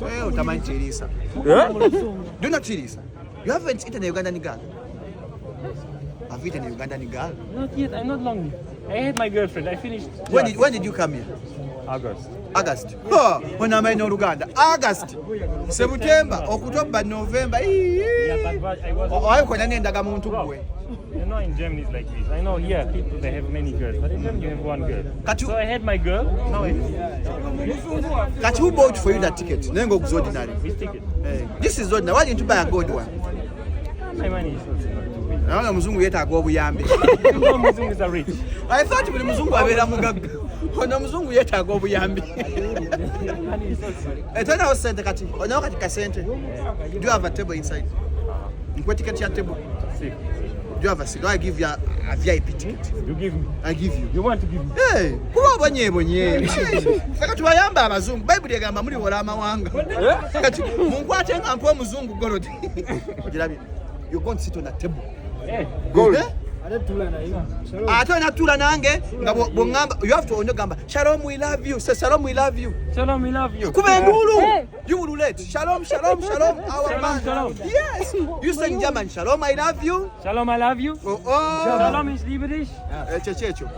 Utamanyi chirisa. Do not chirisa. You haven't eaten a Ugandan girl. Have you eaten a Ugandan girl? Not yet. I'm not long. I had my girlfriend. I finished. When did you come here? August. Oh, when am I in Uganda? August. September, October, November. Yeah, but I was. You know, in Germany it's like this. I know here people they have many girls, but in Germany you have one girl. So I had my girl. Now Kati who bought for you that ticket? Nengo ordinary. Which ticket? This is ordinary. Why didn't you buy a gold one? My money is not too big. Naona mzungu yetaga obuyambi. No, Muzungus are rich. I thought buli mzungu abera mugaga. Ono mzungu yetaga obuyambi. Etana osente kati. Ono kati kasente. Do you have a table inside? Nkwe ticket ya table. See. Do you have a seat? Do I give you a VIP ticket? You give me. I give you. You want to give me? Hey, kuba bonyebonye. Kati tubayamba abazungu. Bible yagamba muri wala amawanga. Kati munkwate nga mpo muzungu golodi. Ojirabi. You go and sit on a table. Hey, gold. Ate onatula nange nga bongamba you have to onogamba Shalom we love you. Say Shalom we love you. Shalom we love you. Kuba ndulu. You will relate. Shalom our man. Shalom. Yes. You say in German Shalom I love you. Shalom I love you. Oh. Shalom is liebe dich. Chechecho.